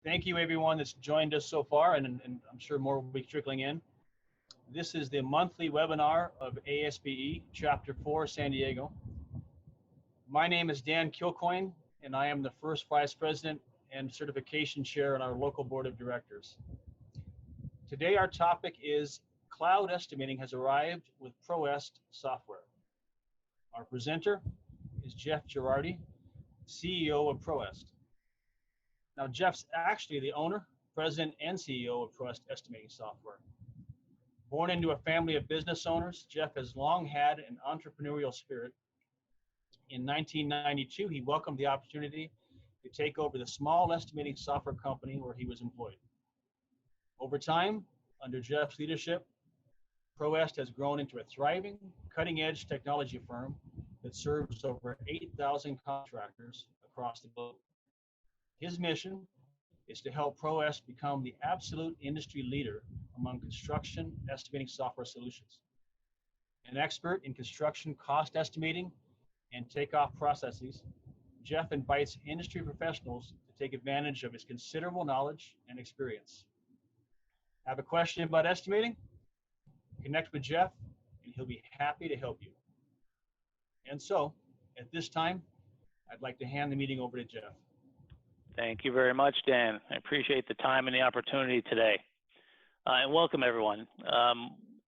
Thank you, everyone that's joined us so far, and I'm sure more will be trickling in. This is the monthly webinar of ASPE Chapter 4 San Diego. My name is Dan Kilcoyne, and I am the first Vice President and Certification Chair on our local Board of Directors. Today, our topic is Cloud Estimating has arrived with ProEst software. Our presenter is Jeff Girardi, CEO of ProEst. Now, Jeff's actually the owner, president, and CEO of ProEst Estimating Software. Born into a family of business owners, Jeff has long had an entrepreneurial spirit. In 1992, he welcomed the opportunity to take over the small estimating software company where he was employed. Over time, under Jeff's leadership, ProEst has grown into a thriving, cutting-edge technology firm that serves over 8,000 contractors across the globe. His mission is to help ProEst become the absolute industry leader among construction estimating software solutions. An expert in construction cost estimating and takeoff processes, Jeff invites industry professionals to take advantage of his considerable knowledge and experience. Have a question about estimating? Connect with Jeff, and he'll be happy to help you. And so, at this time, I'd like to hand the meeting over to Jeff. Thank you very much, Dan. I appreciate the time and the opportunity today. And welcome, everyone.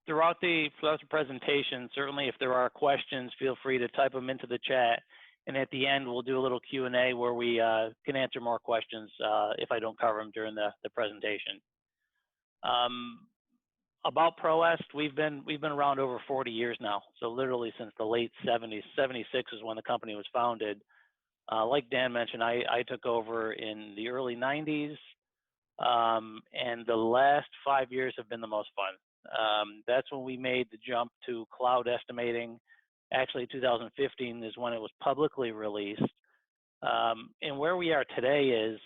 Throughout the presentation, certainly if there are questions, feel free to type them into the chat. And at the end, we'll do a little Q&A where we can answer more questions if I don't cover them during the presentation. About ProEst, we've been around over 40 years now. So literally since the late 70s, 76 is when the company was founded. Like Dan mentioned, I took over in the early 90s, and the last 5 years have been the most fun. That's when we made the jump to cloud estimating. Actually, 2015 is when it was publicly released. And where we are today is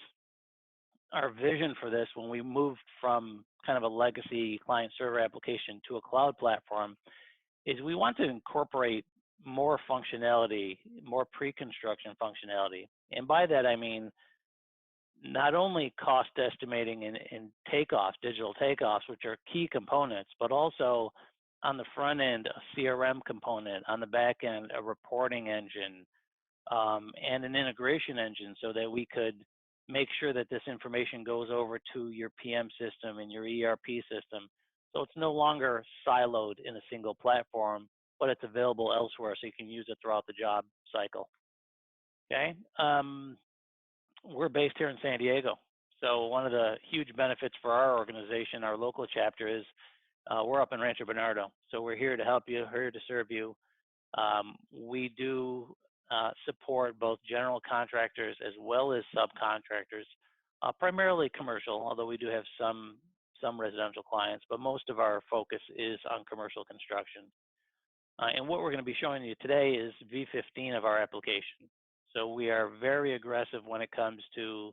our vision for this when we moved from kind of a legacy client server application to a cloud platform is we want to incorporate more functionality, more pre-construction functionality. And by that, I mean, not only cost estimating and takeoffs, digital takeoffs, which are key components, but also on the front end, a CRM component, on the back end, a reporting engine, and an integration engine so that we could make sure that this information goes over to your PM system and your ERP system. So it's no longer siloed in a single platform, but it's available elsewhere so you can use it throughout the job cycle. Okay, we're based here in San Diego. So one of the huge benefits for our organization, our local chapter, is we're up in Rancho Bernardo. So we're here to help you, here to serve you. We do support both general contractors as well as subcontractors, primarily commercial, although we do have some residential clients, but most of our focus is on commercial construction. And what we're going to be showing you today is V15 of our application. So we are very aggressive when it comes to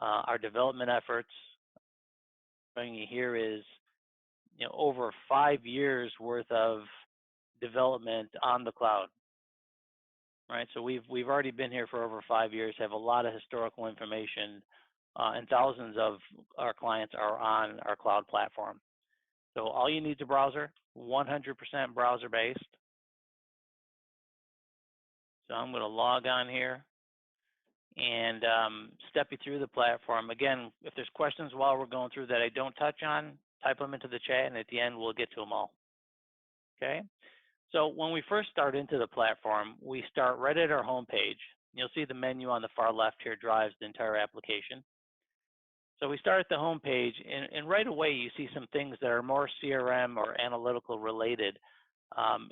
our development efforts. What I'm showing you here is over 5 years worth of development on the cloud. Right, so we've already been here for over 5 years, have a lot of historical information, and thousands of our clients are on our cloud platform. So all you need is a browser, 100% browser-based. So I'm going to log on here and step you through the platform. Again, if there's questions while we're going through that I don't touch on, type them into the chat, and at the end we'll get to them all. Okay. So when we first start into the platform, we start right at our home page. You'll see the menu on the far left here drives the entire application. So we start at the home page, and right away you see some things that are more CRM or analytical related.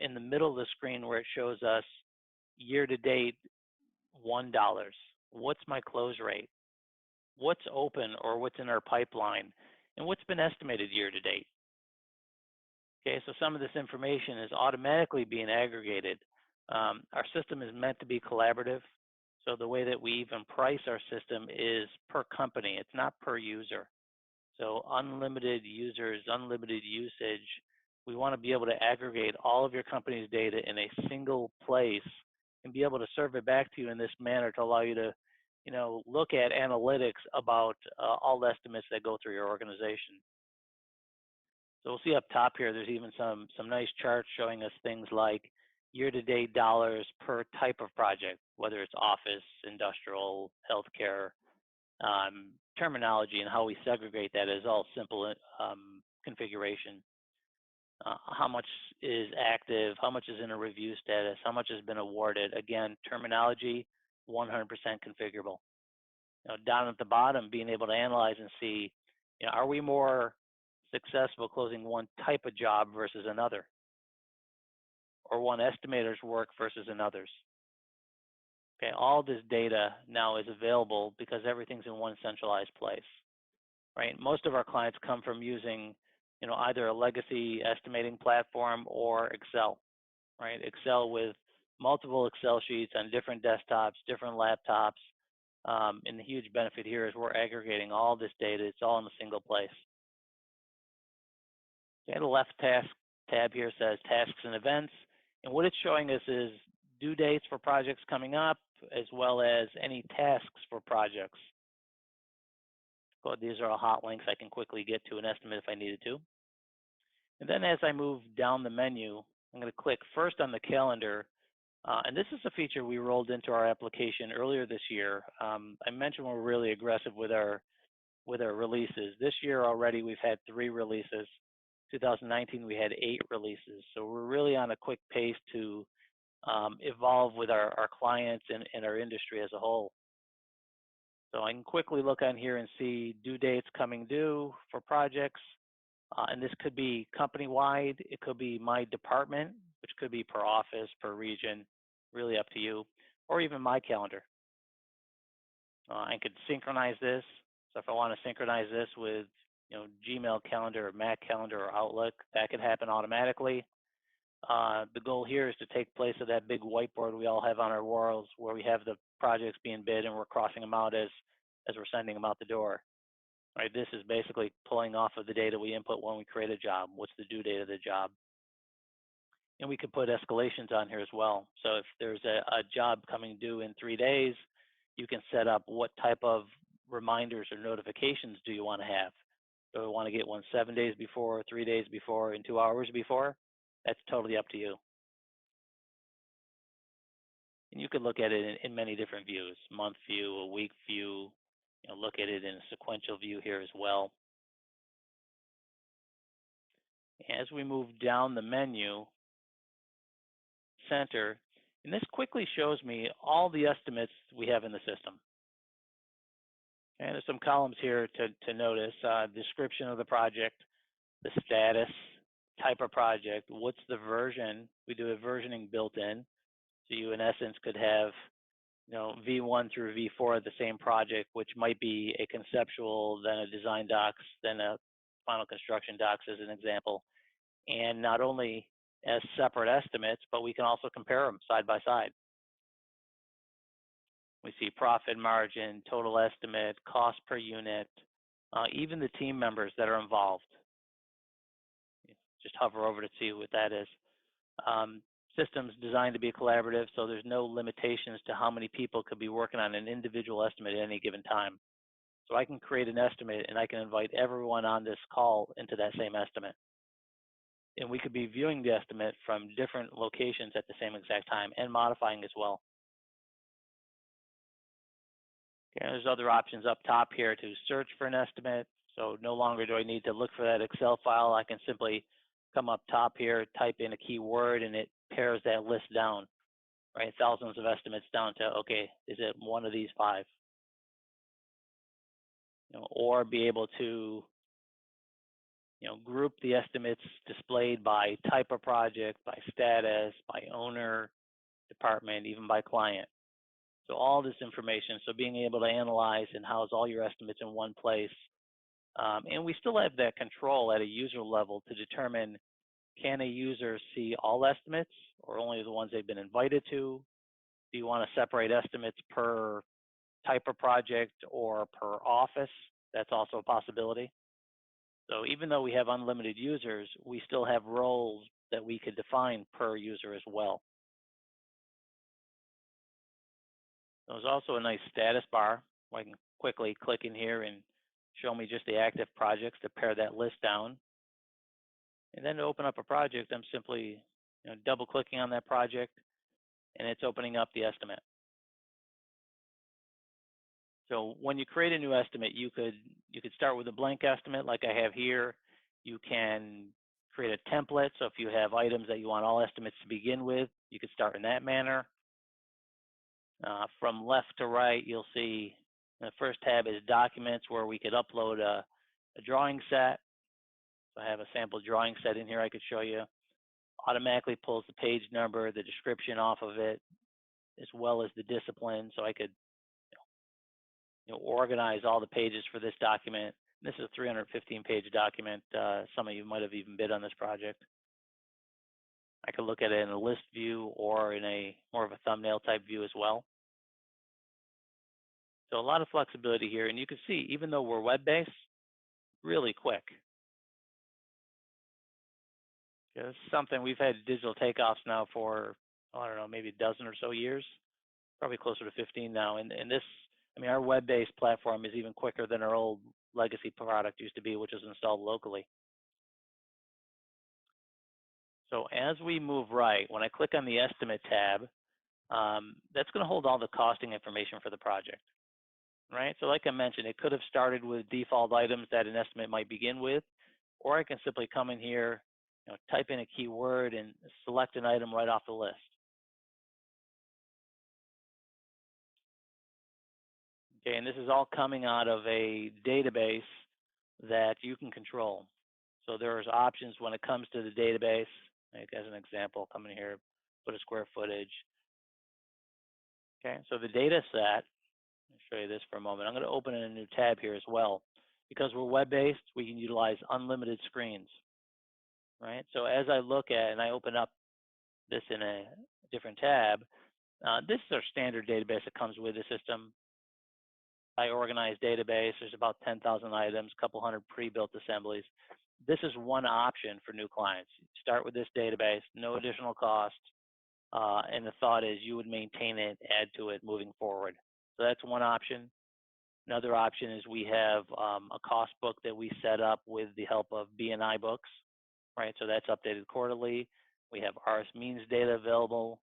In the middle of the screen where it shows us year to date, $1. What's my close rate? What's open or what's in our pipeline? And what's been estimated year to date? Okay, so some of this information is automatically being aggregated. Our system is meant to be collaborative. So the way that we even price our system is per company. It's not per user. So unlimited users, unlimited usage. We want to be able to aggregate all of your company's data in a single place and be able to serve it back to you in this manner to allow you to look at analytics about all estimates that go through your organization. So we'll see up top here, there's even some nice charts showing us things like year-to-date dollars per type of project, whether it's office, industrial, healthcare, terminology, and how we segregate that is all simple configuration. How much is active, how much is in a review status, how much has been awarded. Again, terminology, 100% configurable. Down at the bottom, being able to analyze and see, are we more successful closing one type of job versus another, or one estimator's work versus another's. Okay, all this data now is available because everything's in one centralized place, right? Most of our clients come from using, either a legacy estimating platform or Excel, right? Excel with multiple Excel sheets on different desktops, different laptops. And the huge benefit here is we're aggregating all this data. It's all in a single place. Okay, the left task tab here says tasks and events. And what it's showing us is due dates for projects coming up, as well as any tasks for projects. So these are all hot links I can quickly get to an estimate if I needed to. And then as I move down the menu, I'm going to click first on the calendar. And this is a feature we rolled into our application earlier this year. I mentioned we're really aggressive with our releases. This year already we've had 3 releases. 2019 we had 8 releases. So we're really on a quick pace to evolve with our clients and our industry as a whole. So I can quickly look on here and see due dates coming due for projects. And this could be company-wide, it could be my department, which could be per office, per region, really up to you, or even my calendar. I could synchronize this. So if I want to synchronize this with Gmail calendar or Mac calendar or Outlook, that could happen automatically. The goal here is to take place of that big whiteboard we all have on our walls where we have the projects being bid and we're crossing them out as we're sending them out the door. Right, this is basically pulling off of the data we input when we create a job. What's the due date of the job? And we could put escalations on here as well. So if there's a job coming due in 3 days, you can set up what type of reminders or notifications do you want to have. Do we want to get one 7 days before, 3 days before, and 2 hours before? That's totally up to you. And you could look at it in many different views, month view, a week view, look at it in a sequential view here as well. As we move down the menu, center, and this quickly shows me all the estimates we have in the system. And there's some columns here to notice, description of the project, the status, type of project, what's the version. We do a versioning built in. So you, in essence, could have V1 through V4 of the same project, which might be a conceptual, then a design docs, then a final construction docs as an example. And not only as separate estimates, but we can also compare them side by side. We see profit margin, total estimate, cost per unit, even the team members that are involved. Just hover over to see what that is. Systems designed to be collaborative, so there's no limitations to how many people could be working on an individual estimate at any given time. So I can create an estimate and I can invite everyone on this call into that same estimate. And we could be viewing the estimate from different locations at the same exact time and modifying as well. Okay, there's other options up top here to search for an estimate. So no longer do I need to look for that Excel file. I can simply come up top here, type in a keyword, and it pares that list down, right? Thousands of estimates down to, okay, is it one of these 5? Or be able to group the estimates displayed by type of project, by status, by owner, department, even by client. So all this information, so being able to analyze and house all your estimates in one place. And we still have that control at a user level to determine, can a user see all estimates or only the ones they've been invited to? Do you want to separate estimates per type of project or per office? That's also a possibility. So even though we have unlimited users, we still have roles that we could define per user as well. There's also a nice status bar where I can quickly click in here and show me just the active projects to pare that list down. And then to open up a project, I'm simply double clicking on that project, and it's opening up the estimate. So when you create a new estimate, you could start with a blank estimate like I have here. You can create a template. So if you have items that you want all estimates to begin with, you could start in that manner. From left to right, you'll see the first tab is documents, where we could upload a drawing set. So I have a sample drawing set in here I could show you. Automatically pulls the page number, the description off of it, as well as the discipline. So I could organize all the pages for this document. This is a 315-page document. Some of you might have even bid on this project. I could look at it in a list view or in a more of a thumbnail type view as well. So a lot of flexibility here, and you can see, even though we're web-based, really quick. It's something we've had digital takeoffs now for, I don't know, maybe a dozen or so years, probably closer to 15 now. And this, I mean, our web-based platform is even quicker than our old legacy product used to be, which is installed locally. So as we move right, when I click on the estimate tab, that's going to hold all the costing information for the project, right? So like I mentioned, it could have started with default items that an estimate might begin with, or I can simply come in here, type in a keyword and select an item right off the list. Okay, and this is all coming out of a database that you can control. So there's options when it comes to the database. Like as an example, come in here, put a square footage. Okay, so the data set, I'll show you this for a moment. I'm going to open in a new tab here as well. Because we're web-based, we can utilize unlimited screens, right? So as I look at and I open up this in a different tab, this is our standard database that comes with the system. I organized database. There's about 10,000 items, a couple hundred pre-built assemblies. This is one option for new clients. Start with this database, no additional cost, and the thought is you would maintain it, add to it moving forward. So that's one option. Another option is we have a cost book that we set up with the help of B&I books, right? So that's updated quarterly. We have RS means data available,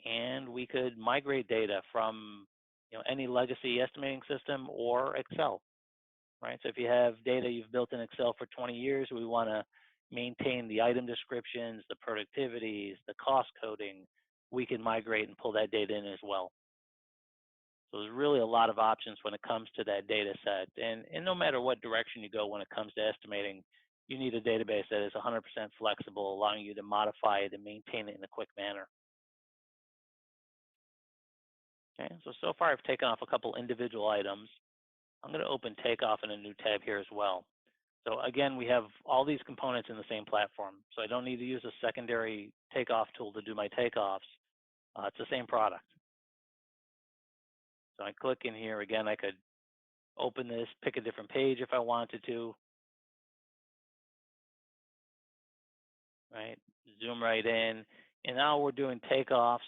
and we could migrate data from any legacy estimating system or Excel, right? So if you have data you've built in Excel for 20 years, we want to maintain the item descriptions, the productivities, the cost coding. We can migrate and pull that data in as well. So there's really a lot of options when it comes to that data set. And no matter what direction you go when it comes to estimating, you need a database that is 100% flexible, allowing you to modify it and maintain it in a quick manner. Okay, so far I've taken off a couple individual items. I'm going to open Takeoff in a new tab here as well. So again, we have all these components in the same platform. So I don't need to use a secondary takeoff tool to do my takeoffs. It's the same product. So I click in here. Again, I could open this, pick a different page if I wanted to. Right, zoom right in. And now we're doing takeoffs,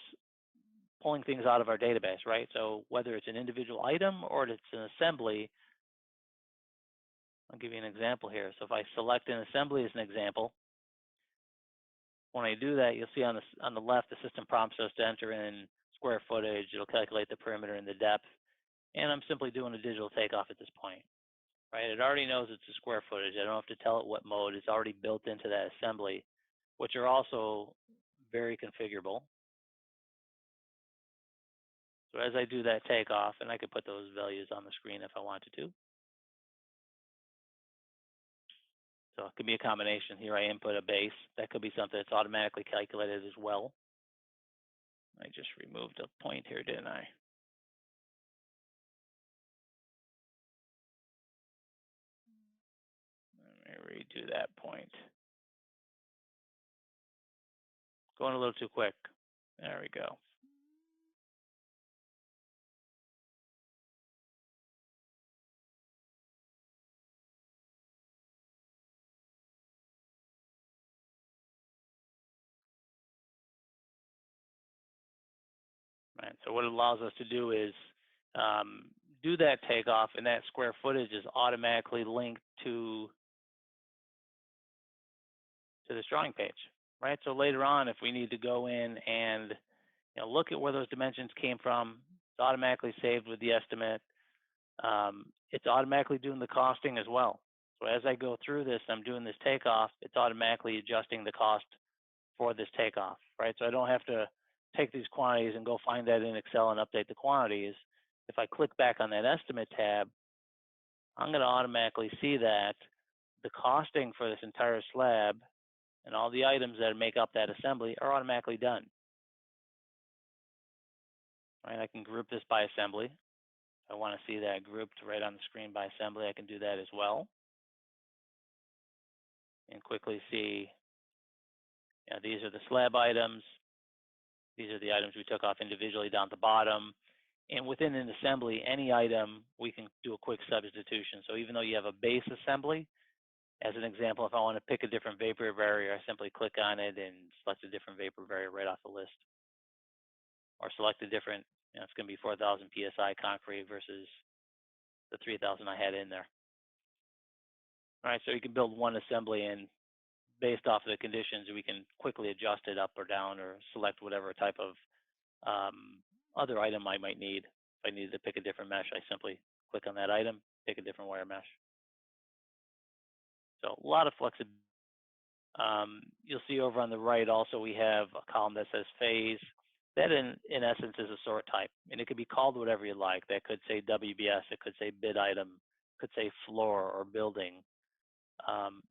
pulling things out of our database, right? So whether it's an individual item or it's an assembly, I'll give you an example here. So if I select an assembly as an example, when I do that, you'll see on the left, the system prompts us to enter in square footage. It'll calculate the perimeter and the depth. And I'm simply doing a digital takeoff at this point, right? It already knows it's a square footage. I don't have to tell it what mode. It's already built into that assembly, which are also very configurable. So as I do that takeoff, and I could put those values on the screen if I wanted to. So it could be a combination. Here I input a base. That could be something that's automatically calculated as well. I just removed a point here, didn't I? Let me redo that point. Going a little too quick. There we go. Right, so what it allows us to do is do that takeoff, and that square footage is automatically linked to this drawing page, right? So later on, if we need to go in and look at where those dimensions came from, it's automatically saved with the estimate. It's automatically doing the costing as well. So as I go through this, I'm doing this takeoff, it's automatically adjusting the cost for this takeoff, right? So I don't have to take these quantities and go find that in Excel and update the quantities. If I click back on that estimate tab, I'm going to automatically see that the costing for this entire slab and all the items that make up that assembly are automatically done. Right, I can group this by assembly. If I want to see that grouped right on the screen by assembly, I can do that as well. And quickly see, these are the slab items. These are the items we took off individually down at the bottom. And within an assembly, any item, we can do a quick substitution. So even though you have a base assembly, as an example, if I want to pick a different vapor barrier, I simply click on it and select a different vapor barrier right off the list. Or select a different, it's going to be 4,000 PSI concrete versus the 3,000 I had in there. All right, so you can build one assembly, and based off of the conditions, we can quickly adjust it up or down or select whatever type of other item I might need. If I needed to pick a different mesh, I simply click on that item, pick a different wire mesh. So a lot of flexibility. You'll see over on the right also we have a column that says phase. That in essence is a sort type, and it could be called whatever you like. That could say WBS, it could say bid item, could say floor or building.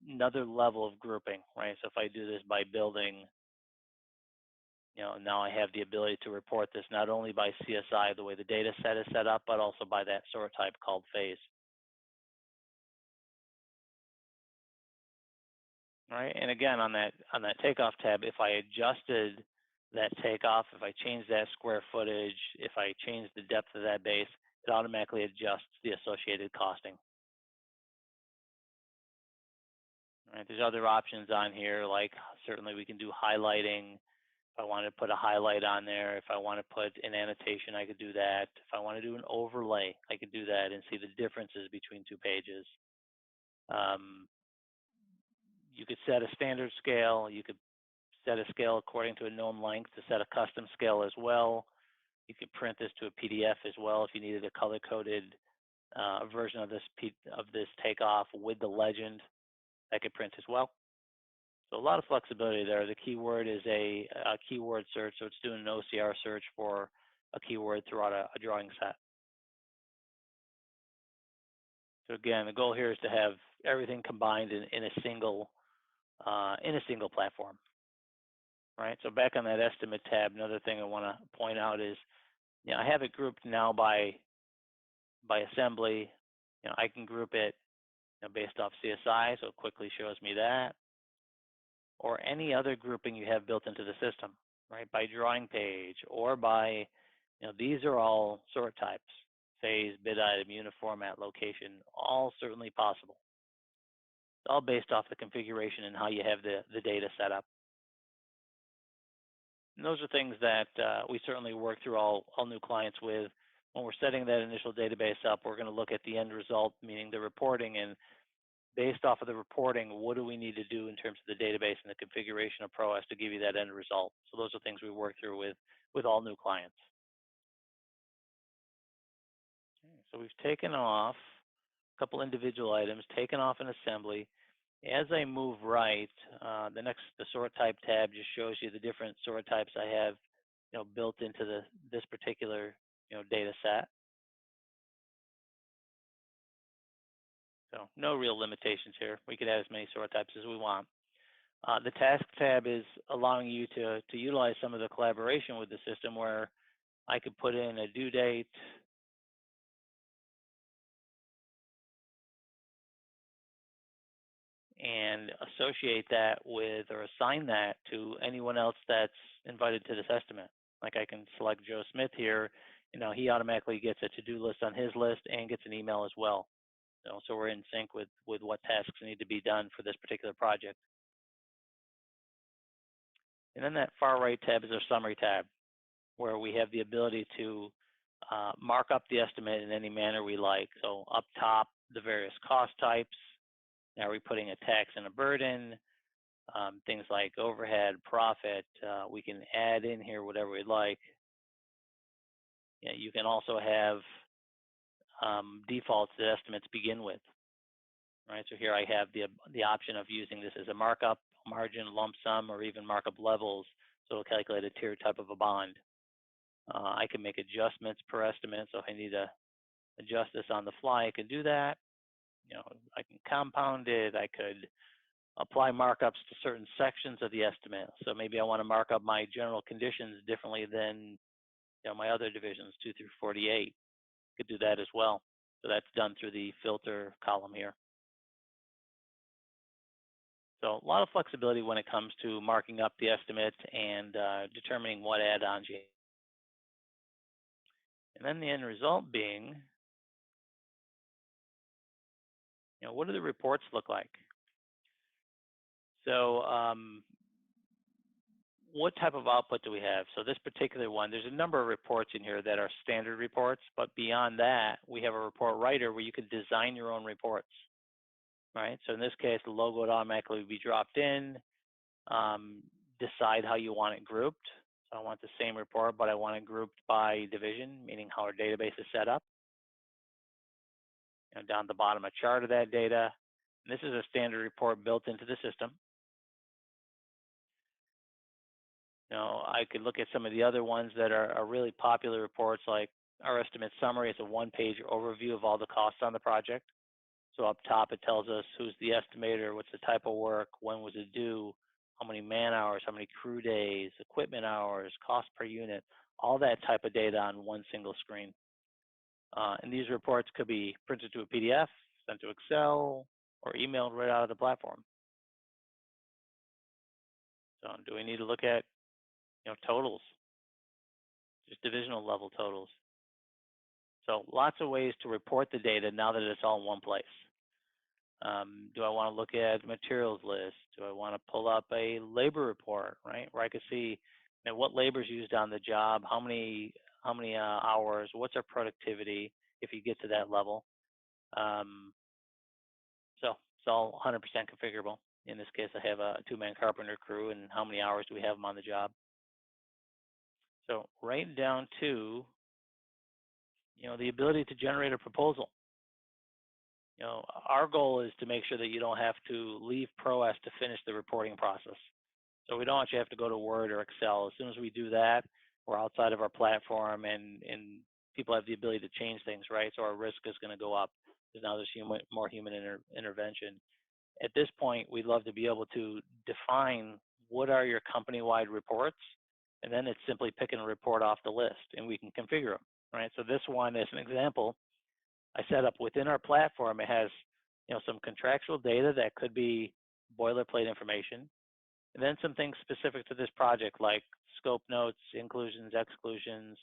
Another level of grouping, right? So if I do this by building, now I have the ability to report this not only by CSI, the way the data set is set up, but also by that sort type called phase. All right, and again on that takeoff tab, if I adjusted that takeoff, if I change that square footage, if I change the depth of that base, it automatically adjusts the associated costing. All right, there's other options on here, like certainly we can do highlighting. If I want to put a highlight on there, if I want to put an annotation, I could do that. If I want to do an overlay, I could do that and see the differences between two pages. You could set a standard scale. You could set a scale according to a known length to set a custom scale as well. You could print this to a PDF as well if you needed a color-coded version of this takeoff with the legend. That could print as well. So a lot of flexibility there. The keyword is a keyword search, so it's doing an OCR search for a keyword throughout a drawing set. So again, the goal here is to have everything combined in a single platform. Right. So back on that estimate tab, another thing I want to point out is, I have it grouped now by assembly. I can group it based off CSI, so it quickly shows me that, or any other grouping you have built into the system, right? By drawing page or by, these are all sort types, phase, bid item, unit format, location, all certainly possible. It's all based off the configuration and how you have the data set up. And those are things that we certainly work through all new clients with. When we're setting that initial database up, we're going to look at the end result, meaning the reporting, and based off of the reporting, what do we need to do in terms of the database and the configuration of ProEst to give you that end result? So those are things we work through with all new clients. Okay, so we've taken off a couple individual items, taken off an assembly. As I move right, the sort type tab just shows you the different sort types I have, built into this particular, data set. So no real limitations here. We could add as many sort types as we want. The task tab is allowing you to utilize some of the collaboration with the system, where I could put in a due date, and associate that with or assign that to anyone else that's invited to this estimate. Like I can select Joe Smith here, he automatically gets a to-do list on his list and gets an email as well. So we're in sync with what tasks need to be done for this particular project. And then that far right tab is our summary tab, where we have the ability to mark up the estimate in any manner we like. So up top, the various cost types. Now we're putting a tax and a burden, things like overhead, profit. We can add in here whatever we'd like. Yeah, you can also have defaults that estimates begin with. Right, so here I have the option of using this as a markup, margin, lump sum, or even markup levels. So it'll calculate a tier type of a bond. I can make adjustments per estimate. So if I need to adjust this on the fly, I can do that. You know, I can compound it. I could apply markups to certain sections of the estimate. So maybe I want to mark up my general conditions differently than my other divisions, 2 through 48. Could do that as well. So that's done through the filter column here. So a lot of flexibility when it comes to marking up the estimate and determining what add-ons you have. And then the end result being, what do the reports look like? So what type of output do we have? So this particular one, there's a number of reports in here that are standard reports, but beyond that, we have a report writer where you can design your own reports, right? So in this case, the logo would automatically be dropped in, decide how you want it grouped. So I want the same report, but I want it grouped by division, meaning how our database is set up. Down at the bottom, a chart of that data. And this is a standard report built into the system. I could look at some of the other ones that are really popular reports, like our estimate summary. It's a one-page overview of all the costs on the project. So up top, it tells us who's the estimator, what's the type of work, when was it due, how many man hours, how many crew days, equipment hours, cost per unit, all that type of data on one single screen. And these reports could be printed to a PDF, sent to Excel, or emailed right out of the platform. So do we need to look at totals, just divisional level totals? So lots of ways to report the data now that it's all in one place. Do I want to look at materials list? Do I want to pull up a labor report, right, where I can see what labor is used on the job, how many hours, what's our productivity if you get to that level. So it's all 100% configurable. In this case, I have a 2-man carpenter crew, and how many hours do we have them on the job? So right down to the ability to generate a proposal. Our goal is to make sure that you don't have to leave ProEst to finish the reporting process. So we don't want you to have to go to Word or Excel. As soon as we do that, we're outside of our platform, and people have the ability to change things, right? So our risk is going to go up because now there's more human intervention. At this point, we'd love to be able to define what are your company-wide reports, and then it's simply picking a report off the list, and we can configure them, right? So this one, as an example, I set up within our platform. It has some contractual data that could be boilerplate information, and then some things specific to this project like scope notes, inclusions, exclusions,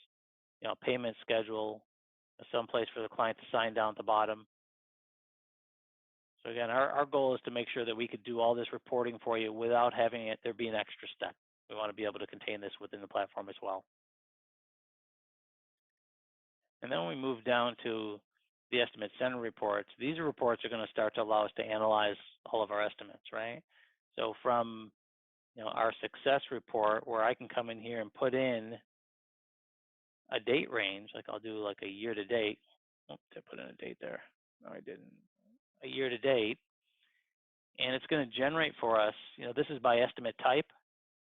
payment schedule, some place for the client to sign down at the bottom. So again, our goal is to make sure that we could do all this reporting for you without having there be an extra step. We want to be able to contain this within the platform as well. And then when we move down to the estimate center reports, these reports are going to start to allow us to analyze all of our estimates, right? So from our success report, where I can come in here and put in a date range, like I'll do like a year to date. Oh, did I put in a date there? No, I didn't. A year to date, and it's going to generate for us, this is by estimate type,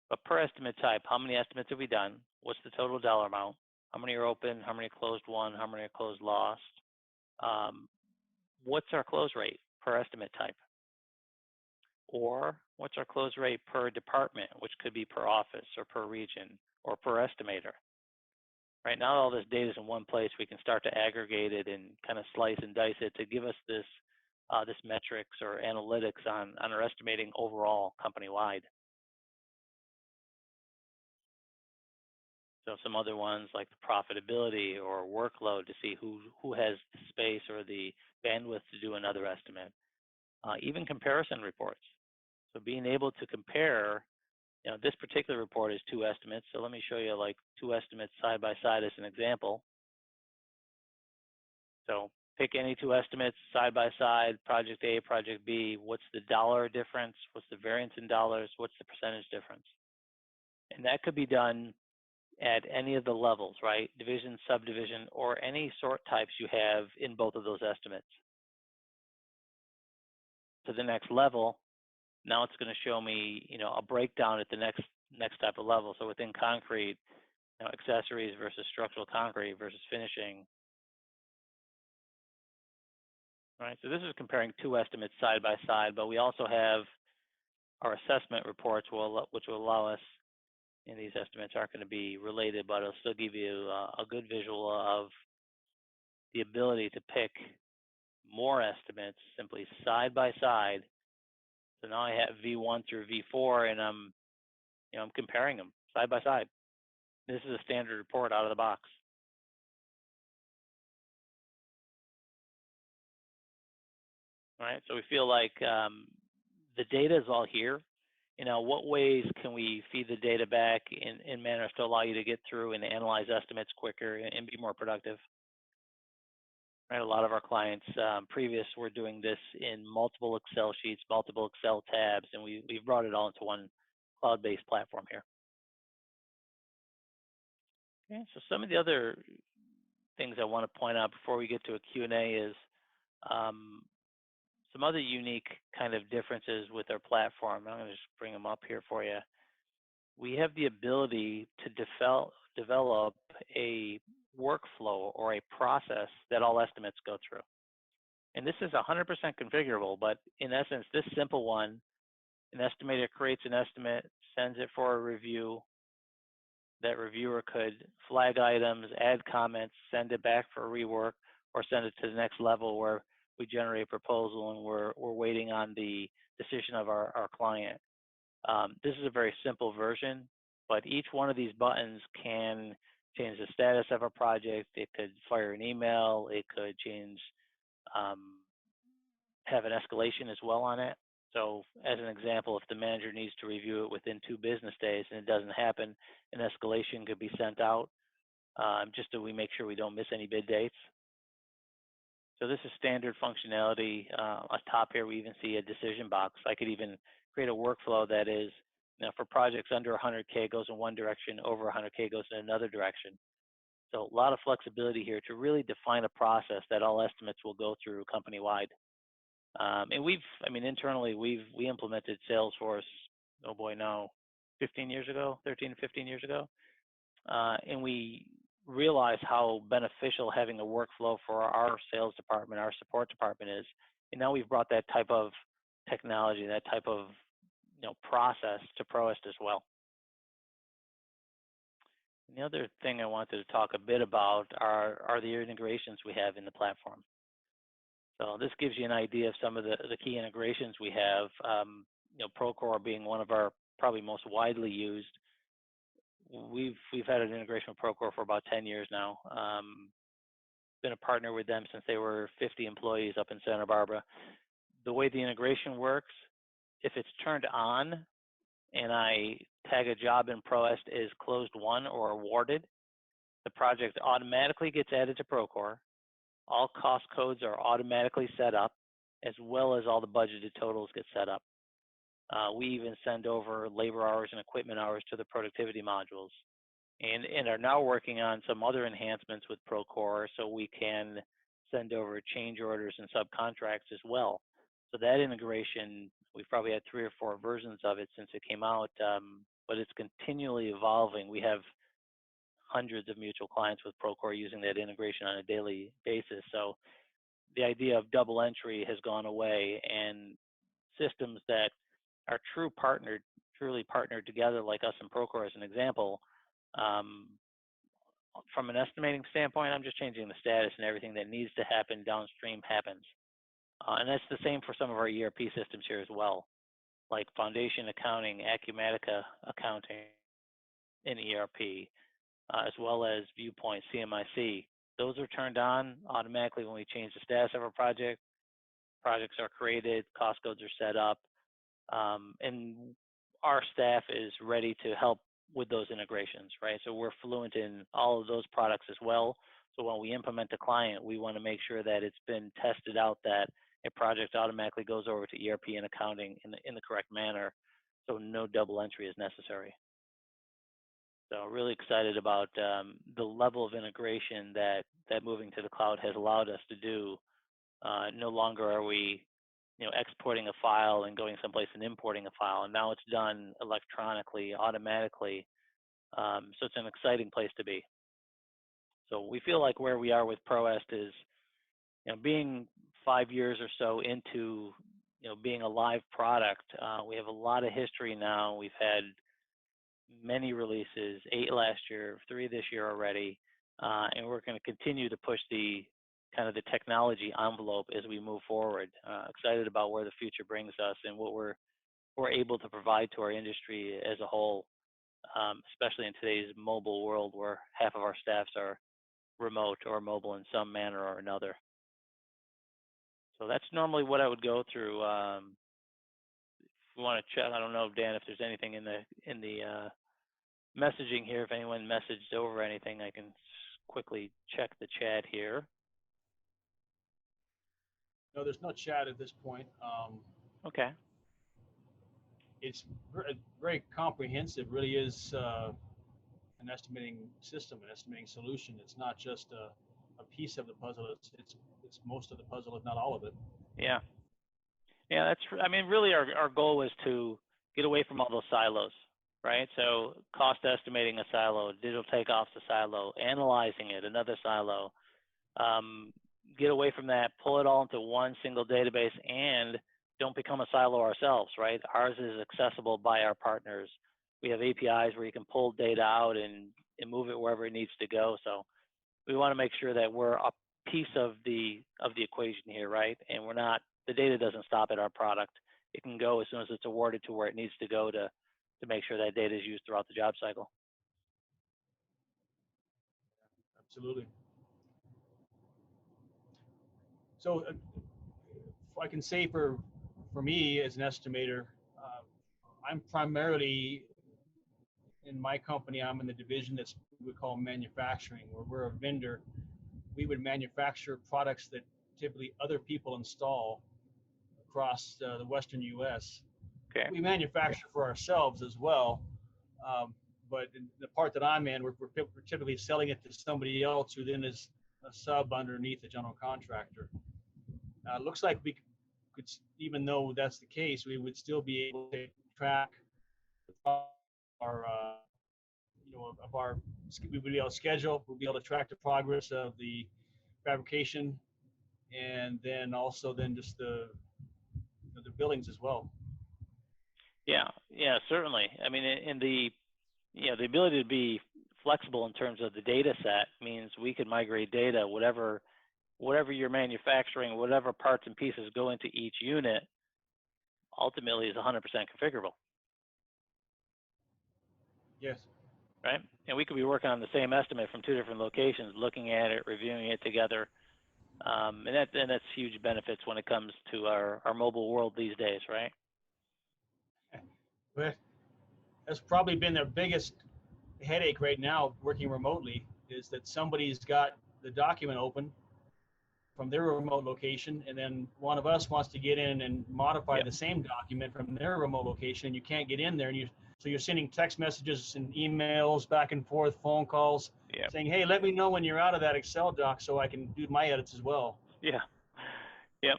but per estimate type, how many estimates have we done? What's the total dollar amount? How many are open? How many are closed won? How many are closed lost? What's our close rate per estimate type? Or what's our close rate per department, which could be per office or per region or per estimator? Right now, all this data is in one place. We can start to aggregate it and kind of slice and dice it to give us this metrics or analytics on our estimating overall company-wide. So some other ones like the profitability or workload to see who has the space or the bandwidth to do another estimate. Even comparison reports. So being able to compare, this particular report is 2 estimates. So let me show you like 2 estimates side by side as an example. So pick any two estimates side by side, project A, project B. What's the dollar difference? What's the variance in dollars? What's the percentage difference? And that could be done at any of the levels, right? Division, subdivision, or any sort types you have in both of those estimates. To the next level, now it's going to show me, a breakdown at the next type of level. So within concrete, accessories versus structural concrete versus finishing. Right, so this is comparing two estimates side by side, but we also have our assessment reports, which will allow us, and these estimates aren't going to be related, but it'll still give you a good visual of the ability to pick more estimates simply side by side. So now I have V1 through V4, and I'm comparing them side by side. This is a standard report out of the box. All right, so we feel like the data is all here. What ways can we feed the data back in manners to allow you to get through and analyze estimates quicker and be more productive? Right, a lot of our clients previous were doing this in multiple Excel sheets, multiple Excel tabs, and we've brought it all into one cloud-based platform here. Okay, so some of the other things I want to point out before we get to a Q&A is some other unique kind of differences with our platform. I'm going to just bring them up here for you. We have the ability to develop a workflow or a process that all estimates go through. And this is 100% configurable, but in essence, this simple one, an estimator creates an estimate, sends it for a review. That reviewer could flag items, add comments, send it back for rework, or send it to the next level where we generate a proposal and we're waiting on the decision of our client. This is a very simple version, but each one of these buttons can change the status of a project. It could fire an email. It could change, have an escalation as well on it. So as an example, if the manager needs to review it within 2 business days and it doesn't happen, an escalation could be sent out just so we make sure we don't miss any bid dates. So this is standard functionality. On top here, we even see a decision box. I could even create a workflow that is, for projects under 100K goes in one direction, over 100K goes in another direction. So a lot of flexibility here to really define a process that all estimates will go through company-wide. And internally, we implemented Salesforce, oh boy, now 15 years ago, 13 to 15 years ago. And we realized how beneficial having a workflow for our sales department, our support department is. And now we've brought that type of technology, that type of process to ProEst as well. And the other thing I wanted to talk a bit about are the integrations we have in the platform. So this gives you an idea of some of the key integrations we have. Procore being one of our probably most widely used. We've had an integration with Procore for about 10 years now. Been a partner with them since they were 50 employees up in Santa Barbara. The way the integration works, if it's turned on and I tag a job in ProEst as closed won or awarded, the project automatically gets added to Procore. All cost codes are automatically set up, as well as all the budgeted totals get set up. We even send over labor hours and equipment hours to the productivity modules, and are now working on some other enhancements with Procore so we can send over change orders and subcontracts as well. So that integration, we've probably had 3 or 4 versions of it since it came out, but it's continually evolving. We have hundreds of mutual clients with Procore using that integration on a daily basis. So the idea of double entry has gone away, and systems that are truly partnered together, like us and Procore as an example, from an estimating standpoint, I'm just changing the status, and everything that needs to happen downstream happens. And that's the same for some of our ERP systems here as well, like Foundation Accounting, Acumatica Accounting in ERP, as well as Viewpoint, CMIC. Those are turned on automatically when we change the status of our project. Projects are created, cost codes are set up, and our staff is ready to help with those integrations, right? So we're fluent in all of those products as well. So when we implement a client, we want to make sure that it's been tested out, that a project automatically goes over to ERP and accounting in the correct manner, so no double entry is necessary. So really excited about the level of integration that moving to the cloud has allowed us to do. No longer are we, exporting a file and going someplace and importing a file, and now it's done electronically, automatically. So it's an exciting place to be. So we feel like where we are with ProEst is, being 5 years or so into, being a live product. We have a lot of history now. We've had many releases, 8 last year, 3 this year already, and we're going to continue to push the kind of the technology envelope as we move forward. Excited about where the future brings us and what we're able to provide to our industry as a whole, especially in today's mobile world where half of our staffs are remote or mobile in some manner or another. So that's normally what I would go through. If we want to check, I don't know, Dan, if there's anything in the messaging here. If anyone messaged over anything, I can quickly check the chat here. No, there's no chat at this point. Okay. It's very comprehensive. Really is an estimating system, an estimating solution. It's not just a piece of the puzzle. It's most of the puzzle, if not all of it. Yeah. Yeah, that's, I mean, really our goal was to get away from all those silos, right? So cost estimating a silo, digital takeoff's a silo, analyzing it, another silo. Get away from that, pull it all into one single database, and don't become a silo ourselves, right? Ours is accessible by our partners. We have APIs where you can pull data out and move it wherever it needs to go. So we want to make sure that we're a piece of the equation here, right? And we're not, the data doesn't stop at our product. It can go as soon as it's awarded to where it needs to go to make sure that data is used throughout the job cycle. Absolutely. So I can say for me as an estimator, I'm primarily in my company, I'm in the division that's we call manufacturing, where we're a vendor. We would manufacture products that typically other people install across the Western U.S. Okay. We manufacture for ourselves as well, but in the part that I'm in, we're typically selling it to somebody else who then is a sub underneath the general contractor. Looks like we could, even though that's the case, we would still be able to track our, of our, we would be able to schedule, we'll be able to track the progress of the fabrication, and then also just the billings as well. Yeah, certainly. I mean, in the ability to be flexible in terms of the data set means we could migrate data, whatever you're manufacturing, whatever parts and pieces go into each unit, ultimately is 100% configurable. Yes. Right? And we could be working on the same estimate from 2 different locations, looking at it, reviewing it together. And that's huge benefits when it comes to our mobile world these days, right? But that's probably been their biggest headache right now working remotely, is that somebody's got the document open from their remote location, and then one of us wants to get in and modify the same document from their remote location, and you can't get in there, and so you're sending text messages and emails back and forth, phone calls, saying, hey, let me know when you're out of that Excel doc so I can do my edits as well. Yeah. Yep.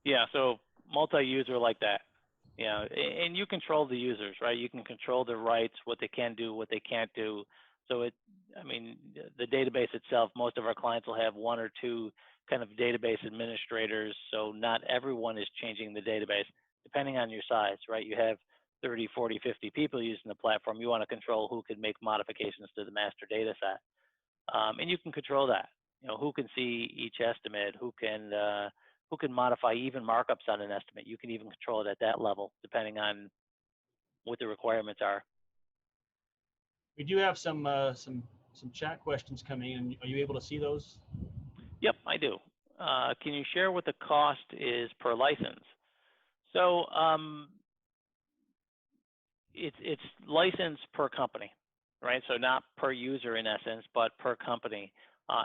Yeah, so multi-user like that. Yeah, and you control the users, right? You can control their rights, what they can do, what they can't do. So the database itself, most of our clients will have 1 or 2 kind of database administrators. So not everyone is changing the database, depending on your size, right? You have 30, 40, 50 people using the platform. You want to control who can make modifications to the master data set. And you can control that. Who can see each estimate, who can modify even markups on an estimate. You can even control it at that level, depending on what the requirements are. We do have some chat questions coming in. Are you able to see those? Yep, I do. Can you share what the cost is per license? So it's license per company, right? So not per user in essence, but per company.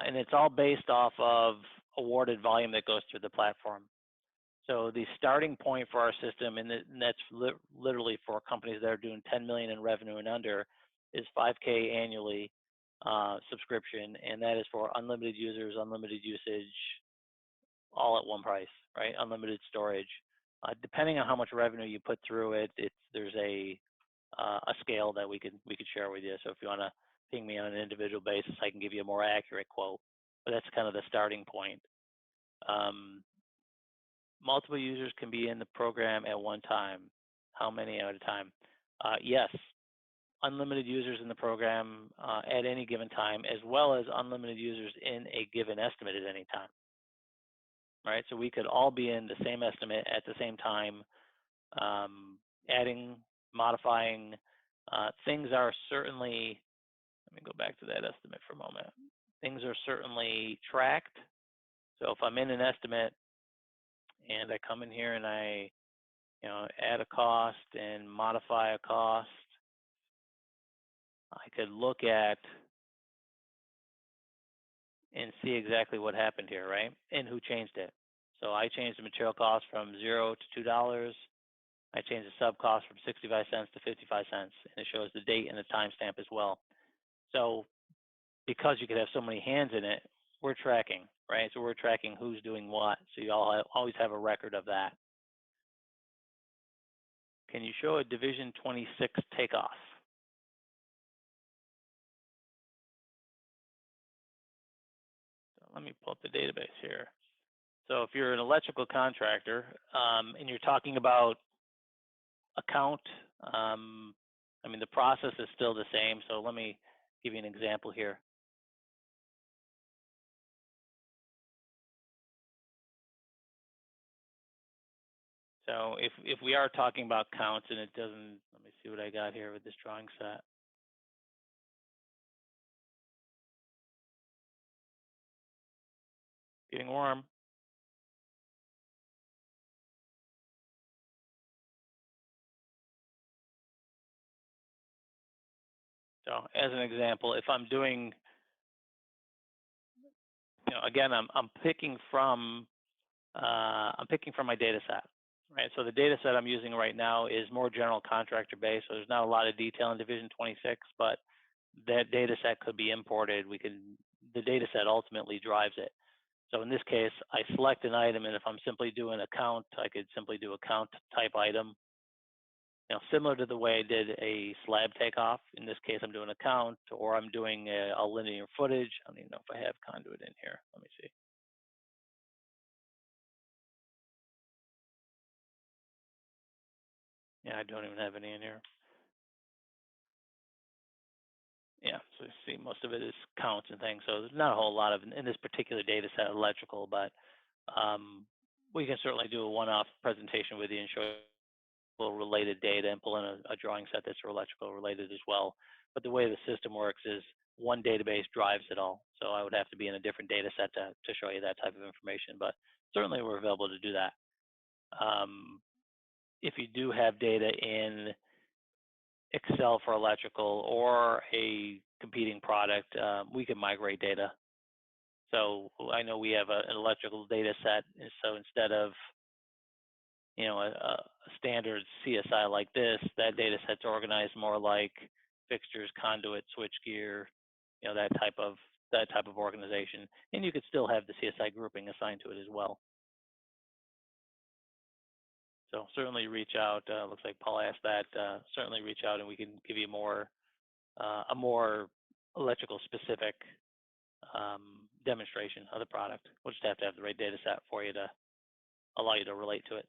and it's all based off of awarded volume that goes through the platform. So the starting point for our system, and that's literally for companies that are doing 10 million in revenue and under, is 5K annually subscription, and that is for unlimited users, unlimited usage, all at one price, right? Unlimited storage. Depending on how much revenue you put through it, there's a scale that we could share with you. So if you want to ping me on an individual basis, I can give you a more accurate quote. But that's kind of the starting point. Multiple users can be in the program at one time. How many at a time? Yes, unlimited users in the program at any given time, as well as unlimited users in a given estimate at any time. Right, so we could all be in the same estimate at the same time, adding, modifying. Things are certainly, let me go back to that estimate for a moment. Things are certainly tracked. So if I'm in an estimate and I come in here and I, add a cost and modify a cost, I could look at and see exactly what happened here, right? And who changed it. So I changed the material cost from $0 to $2. I changed the sub cost from 65 cents to 55 cents, and it shows the date and the timestamp as well. So because you could have so many hands in it, we're tracking, right? So we're tracking who's doing what. So you always have a record of that. Can you show a Division 26 takeoff? So let me pull up the database here. So if you're an electrical contractor and you're talking about account, the process is still the same. So let me give you an example here. So if we are talking about counts and it doesn't, let me see what I got here with this drawing set. Getting warm. So as an example, if I'm doing, again, I'm picking from my data set, right? So the data set I'm using right now is more general contractor based, so there's not a lot of detail in Division 26, but that data set could be imported. The data set ultimately drives it. So in this case, I select an item, and if I'm simply doing a count, I could simply do a count type item. Similar to the way I did a slab takeoff. In this case, I'm doing a count, or I'm doing a linear footage. I don't even know if I have conduit in here. Let me see. Yeah, I don't even have any in here. Yeah, so you see most of it is counts and things. So there's not a whole lot of in this particular data set electrical, but we can certainly do a one-off presentation with you and show you related data and pull in a drawing set that's electrical related as well. But the way the system works is one database drives it all. So I would have to be in a different data set to show you that type of information, but certainly we're available to do that. If you do have data in Excel for electrical or a competing product, we can migrate data. So I know we have an electrical data set, and so instead of a standard CSI like this, that data set's organized more like fixtures, conduit, switchgear, that type of organization, and you could still have the CSI grouping assigned to it as well. So certainly reach out. Looks like Paul asked that. Certainly reach out, and we can give you a more electrical specific demonstration of the product. We'll just have to have the right data set for you to allow you to relate to it.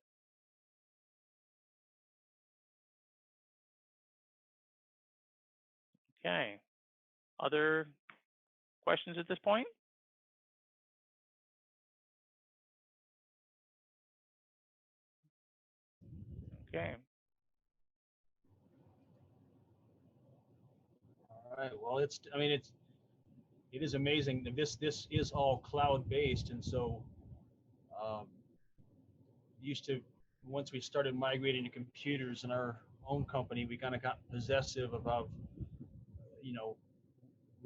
Okay. Other questions at this point? Okay. All right. Well, it is amazing. This is all cloud-based, and so once we started migrating to computers in our own company, we kind of got possessive about,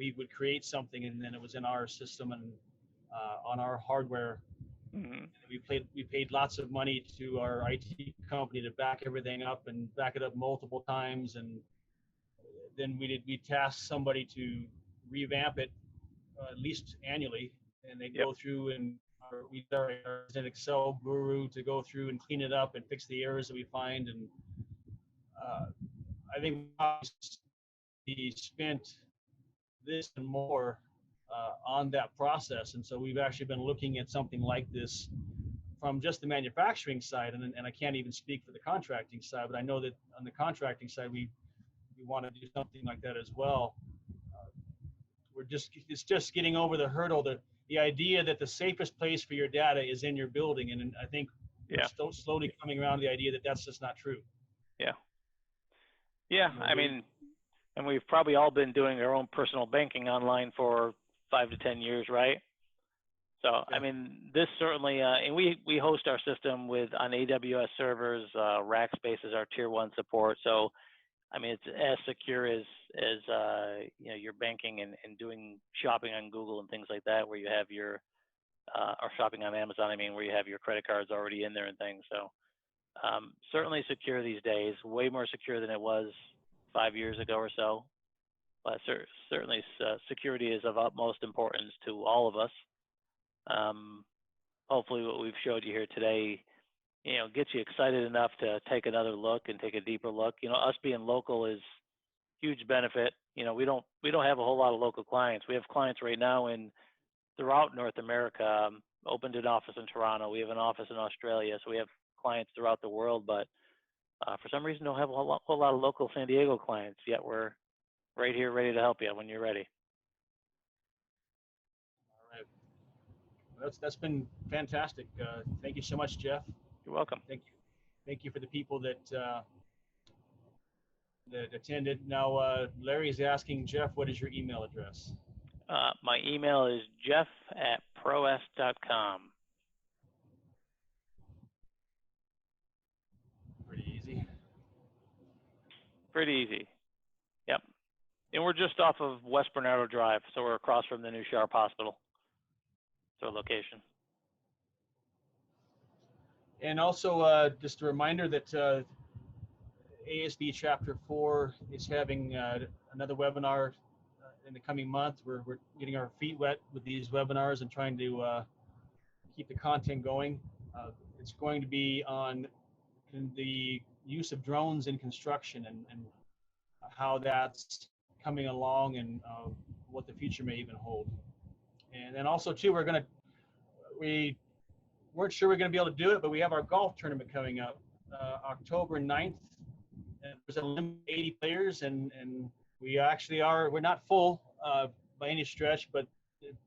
we would create something, and then it was in our system and on our hardware. Mm-hmm. We paid lots of money to our IT company to back everything up and back it up multiple times, and then we tasked somebody to revamp it at least annually, and they Yep. go through and we are an Excel guru to go through and clean it up and fix the errors that we find. And I think we spent this and more on that process, and so we've actually been looking at something like this from just the manufacturing side, and I can't even speak for the contracting side, but I know that on the contracting side we want to do something like that as well. It's just getting over the hurdle, the idea that the safest place for your data is in your building, and I think we're still slowly coming around to the idea that that's just not true. Yeah, I mean, and we've probably all been doing our own personal banking online for 5 to 10 years, right? So, I mean, this certainly, and we host our system on AWS servers. Rackspace is our tier 1 support. So, I mean, it's as secure as you know, your banking and doing shopping on Google and things like that, where you have your or shopping on Amazon. I mean, where you have your credit cards already in there and things. So, certainly secure these days, way more secure than it was 5 years ago or so. But certainly, security is of utmost importance to all of us. Hopefully, what we've showed you here today, you know, gets you excited enough to take another look and take a deeper look. You know, us being local is huge benefit. You know, we don't have a whole lot of local clients. We have clients right now throughout North America. Opened an office in Toronto. We have an office in Australia. So we have clients throughout the world, but for some reason don't have a whole lot of local San Diego clients. Yet we're right here ready to help you when you're ready. All right. Well, that's been fantastic. Thank you so much, Jeff. You're welcome. Thank you for the people that attended. Now, Larry's asking, Jeff, what is your email address? My email is jeff@proest.com. Pretty easy. Yep. And we're just off of West Bernardo Drive, so we're across from the new Sharp Hospital. It's our location. And also, just a reminder that ASPE Chapter 4 is having another webinar in the coming month. We're getting our feet wet with these webinars and trying to keep the content going. It's going to be on the use of drones in construction and how that's coming along and what the future may even hold. And then also too, we weren't sure we're going to be able to do it, but we have our golf tournament coming up October 9th. And there's a limit of 80 players, and we actually we're not full by any stretch, but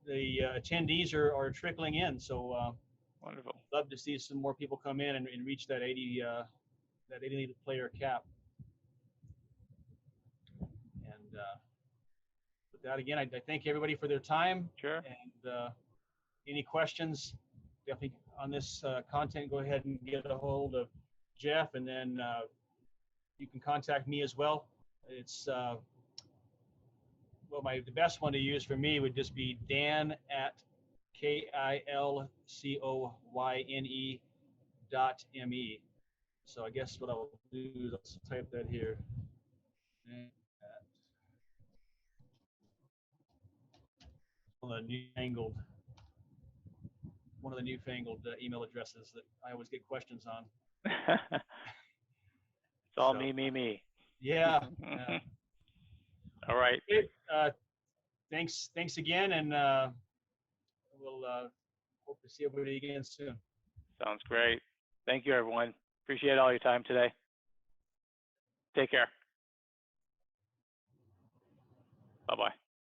the attendees are trickling in. So wonderful. Love to see some more people come in and reach that 80 player cap. And with that, again, I thank everybody for their time. Sure. And any questions, definitely on this content, go ahead and get a hold of Jeff, and then you can contact me as well. It's the best one to use for me would just be dan@kilcoyne.me. So I guess what I'll do is let's type that here. One of the newfangled email addresses that I always get questions on. It's all me. Yeah. All right. Thanks again, and we'll hope to see everybody again soon. Sounds great. Thank you, everyone. Appreciate all your time today. Take care. Bye-bye.